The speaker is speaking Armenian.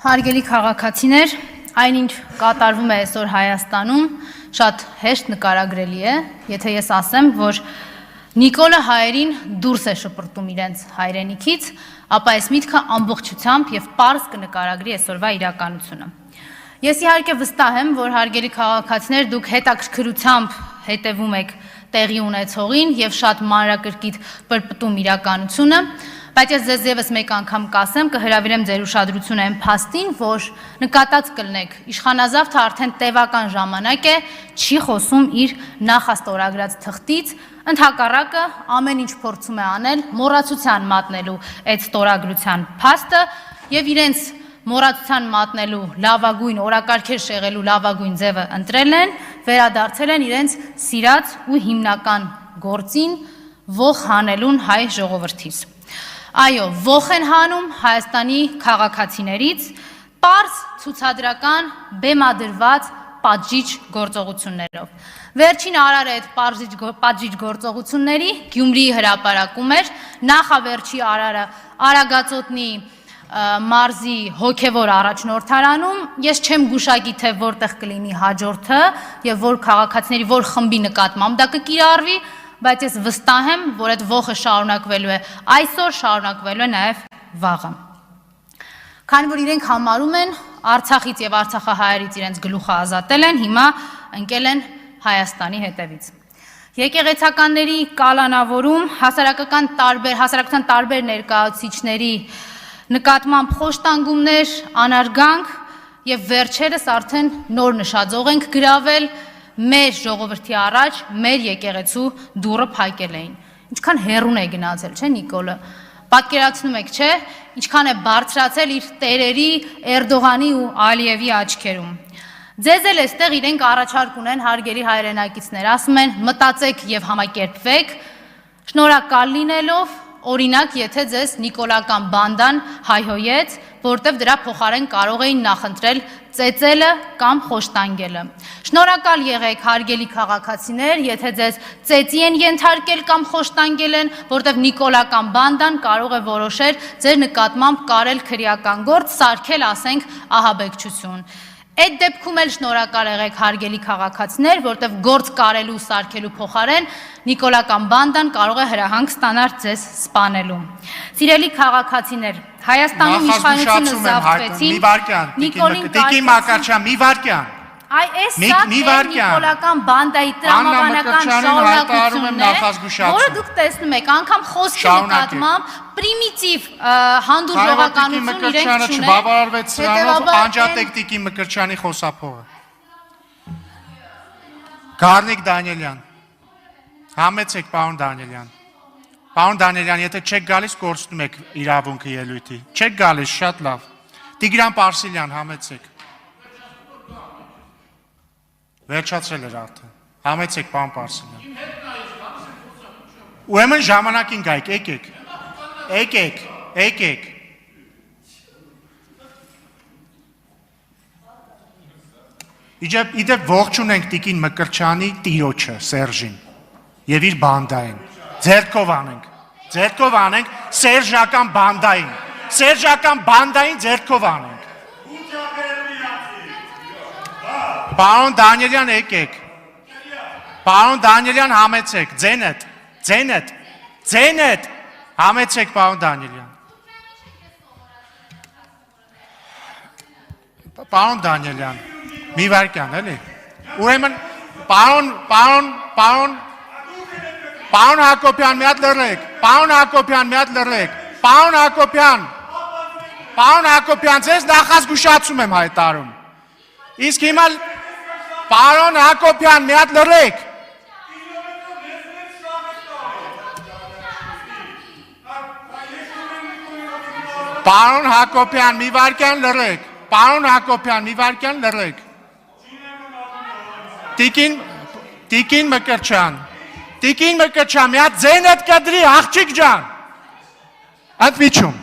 Հարգելի քաղաքացիներ, այնինչ կատարվում է այսօր Հայաստանում, շատ հեշտ նկարագրելի է, եթե ես ասեմ, որ Նիկոլը հայերին դուրս է շպրտում իրենց հայրենիքից, ապա այս միտքը ամբողջությամբ եւ պարզ կնկարագրի այսօրվա իրականությունը։ Ես իհարկե վստահ եմ, որ հարգելի քաղաքացիներ, դուք հետաքրքրությամբ հետևում եք տեղի ունեցողին եւ շատ մանրակրկիտ պրպտում իրականությունը, բայց ես ձեզ եւս մեկ անգամ կասեմ, կհրավիրեմ ձեր ուշադրությունը այն փաստին, որ նկատած կլնեք, իշխանազավթը արդեն տևական ժամանակ է չի խոսում իր նախաստորագրած թղթից, ընդհակառակը ամեն ինչ փորձում է անել մոռացության մատնելու այդ ստորագրության փաստը եւ իրենց մոռացության մատնելու լավագույն օրակարգեր շեղելու լավագույն ձևը ընտրել են, վերադարձել են իրենց սիրած ու հիմնական գործին ողջ հանելուն հայ ժողովրդից։ Այո, ողջ են հանում Հայաստանի քաղաքացիներից պարզ ցուցադրական բեմադրված պատժիչ գործողություններով։ Վերջին արարը այդ պատժիչ գործողությունների Գյումրիի հրապարակում էր, նախավերջի արարը Արագածոտնի մարզի հոգևոր առաջնորդարանում, ես չեմ գուշակի, թե որտեղ կլինի հաջորդը եւ որ քաղաքացիների որ խմբի նկատմամբ դա կկիրառվի, բայց ես վստահ եմ, որ այդ ողը շարունակվելու է այսօր, շարունակվելու է նաեւ վաղը։ Քանի որ իրենք համարում են Արցախից եւ արցախահայերից իրենց գլուխը ազատել են, հիմա ընկել են Հայաստանի հետևից։ Եկեղեցականների կալանավորում, հասարակության տարբեր ներկայացուցիչների նկատմամբ խոշտանգումներ, անարգանք եւ վերջերս արդեն նոր նշաձող ենք գրավել մեր ժողովրդի առաջ, մեր եկեղեցու դուռը փակել էին։ Ինչքան հեռուն է գնացել, չէ՞ Նիկոլը։ Պատկերացնում եք, չէ՞, ինչքան է բարձրացել իր տերերի Էրդողանի ու Ալիևի աչքերում։ Ձեզ էլ էստեղ իրենք առաջարկ ունեն հարգելի հայրենակիցներ, ասում են մտածեք եւ համակերպվեք, շնորհակալ լինելով, օրինակ, եթե ձեզ նիկոլական բանդան հայհոյեց, որտեվ դրա փոխարեն կարող էին նախընտրել ծեծելը կամ խոշտանգելը։ Շնորհակալ եղեք հարգելի քաղաքացիներ, եթե ձեզ ծեծի են ենթարկել կամ խոշտանգել են, որտեվ նիկոլական բանդան կարող է որոշել ձեր նկատմամբ կարել քրեական գործ, սարքել, ասենք, ահաբեկչություն։ Այդ դեպքում էլ շնորհակալ եղեք հարգելի քաղաքացիներ, որտեվ գործ կարելու սարքելու փոխարեն նիկոլական բանդան կարող է հրահանգ ստանալ ձեզ սպանելու։ Սիրելի քաղաքացիներ, Հայաստանում իշխանությունը զավթվեցին, Տիկին Մակարչյան, մի վարքյան։ Այ այս սա նիկոլական բանդայի տրամաբանական շարունակությունն է, որը դուք տեսնում եք, անգամ խոսքի նկատմամբ պրիմիտիվ հանդուրժողականություն իրենք չունեն։ Չբավարարվեց սրանով, անջատեք Տիկին Մկրտչյանի խոսափողը։ Գառնիկ Դանիելյան, համեցեք պարոն Դանիելյան։ Պարոն Դանիելյան, եթե չեք գալիս, կորցնում եք իրավունքը ելույթի։ Չեք գալիս, շատ լավ։ Տիգրան Պարսիլյան, համեցեք։ Վերջացրել էր արդեն։ Համեցեք պարոն Պարսիլյան։ Ուրեմն ժամանակին գայք, եկեք։ Իդեպ ողջուն ենք Տիկին Մկրտչյանի տիրոջը, Սերժին, եւ իր բանդային։ Ձերքով անենք Սերժական բանդային ձերքով անենք։ Պարոն Դանիելյան, եկեք։ Պարոն Դանիելյան, համեցեք, ձենդ, համեցեք պարոն Դանիելյան։ Պարոն Դանիելյան, մի վարքյան, էլի։ Ուրեմն, պարոն Հակոբյան, մի հատ լռեք, պարոն Հակոբյան, ձեզ նախազգուշացում եմ հայտարարում։ Իսկ հիմա պարոն Հակոբյան, մի հատ լռեք։ Պարոն Հակոբյան, մի վարքյան լռեք։ Տիկին Մկրտչյան, մի հատ ձենդ կդրի, աղջիկ ջան։ Ընդմիջում։